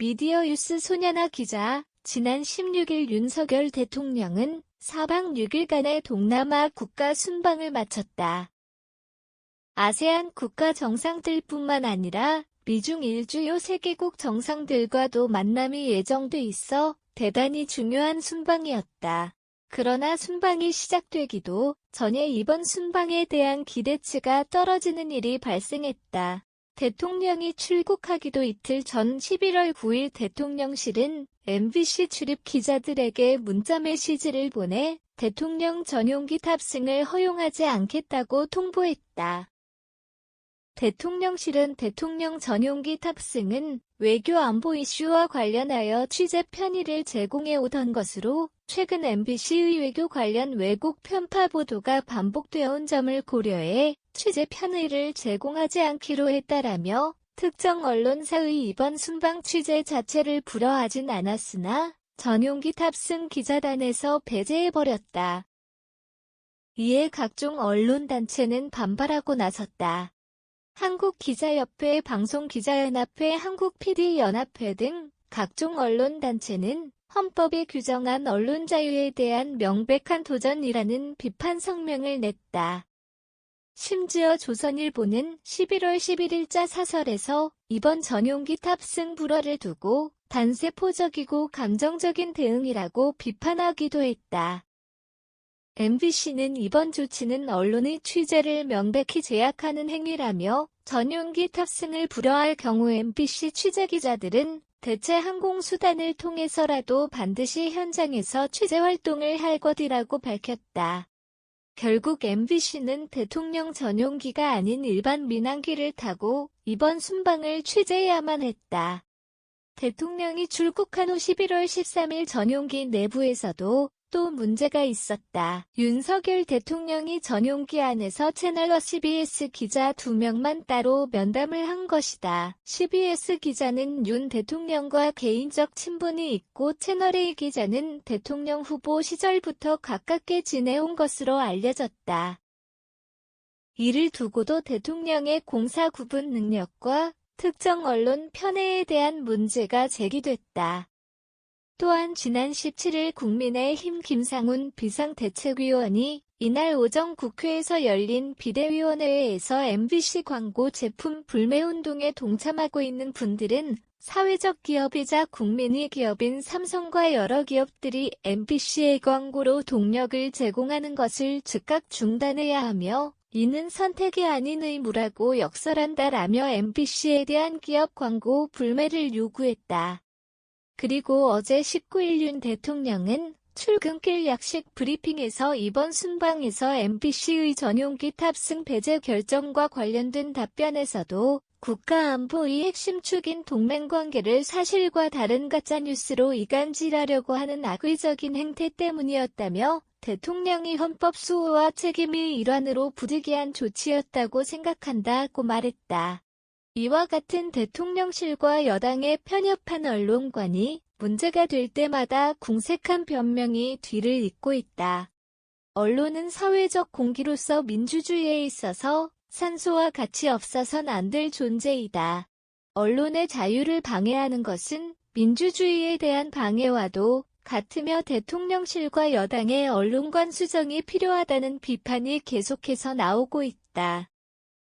미디어유스 손연아 기자, 지난 16일 윤석열 대통령은 4박 6일간의 동남아 국가 순방을 마쳤다. 아세안 국가 정상들뿐만 아니라 미중 일주요 세계국 정상들과도 만남이 예정돼 있어 대단히 중요한 순방이었다. 그러나 순방이 시작되기도 전에 이번 순방에 대한 기대치가 떨어지는 일이 발생했다. 대통령이 출국하기도 이틀 전 11월 9일 대통령실은 MBC 출입 기자들에게 문자 메시지를 보내 대통령 전용기 탑승을 허용하지 않겠다고 통보했다. 대통령실은 대통령 전용기 탑승은 외교 안보 이슈와 관련하여 취재 편의를 제공해 오던 것으로 최근 MBC의 외교 관련 왜곡 편파 보도가 반복되어 온 점을 고려해 취재 편의를 제공하지 않기로 했다라며 특정 언론사의 이번 순방 취재 자체를 불허하진 않았으나 전용기 탑승 기자단에서 배제해버렸다. 이에 각종 언론단체는 반발하고 나섰다. 한국기자협회, 방송기자연합회, 한국PD연합회 등 각종 언론단체는 헌법에 규정한 언론 자유에 대한 명백한 도전이라는 비판 성명을 냈다. 심지어 조선일보는 11월 11일자 사설에서 이번 전용기 탑승 불허를 두고 단세포적이고 감정적인 대응이라고 비판하기도 했다. MBC는 이번 조치는 언론의 취재를 명백히 제약하는 행위라며 전용기 탑승을 불허할 경우 MBC 취재기자들은 대체 항공수단을 통해서라도 반드시 현장에서 취재활동을 할 것이라고 밝혔다. 결국 MBC는 대통령 전용기가 아닌 일반 민항기를 타고 이번 순방을 취재해야만 했다. 대통령이 출국한 후 11월 13일 전용기 내부에서도 또 문제가 있었다. 윤석열 대통령이 전용기 안에서 채널과 CBS 기자 2명만 따로 면담을 한 것이다. CBS 기자는 윤 대통령과 개인적 친분이 있고 채널A 기자는 대통령 후보 시절부터 가깝게 지내온 것으로 알려졌다. 이를 두고도 대통령의 공사 구분 능력과 특정 언론 편애에 대한 문제가 제기됐다. 또한 지난 17일 국민의힘 김상훈 비상대책위원이 이날 오전 국회에서 열린 비대위원회에서 MBC 광고 제품 불매운동에 동참하고 있는 분들은 사회적 기업이자 국민의 기업인 삼성과 여러 기업들이 MBC의 광고로 동력을 제공하는 것을 즉각 중단해야 하며 이는 선택이 아닌 의무라고 역설한다라며 MBC에 대한 기업 광고 불매를 요구했다. 그리고 어제 19일 윤 대통령은 출근길 약식 브리핑에서 이번 순방에서 MBC의 전용기 탑승 배제 결정과 관련된 답변에서도 국가안보의 핵심 축인 동맹관계를 사실과 다른 가짜뉴스로 이간질하려고 하는 악의적인 행태 때문이었다며 대통령이 헌법 수호와 책임의 일환으로 부득이한 조치였다고 생각한다고 말했다. 이와 같은 대통령실과 여당에 편협한 언론관이 문제가 될 때마다 궁색한 변명이 뒤를 잇고 있다. 언론은 사회적 공기로서 민주주의에 있어서 산소와 같이 없어선 안 될 존재이다. 언론의 자유를 방해하는 것은 민주주의에 대한 방해와도 같으며 대통령실과 여당의 언론관 수정이 필요하다는 비판이 계속해서 나오고 있다.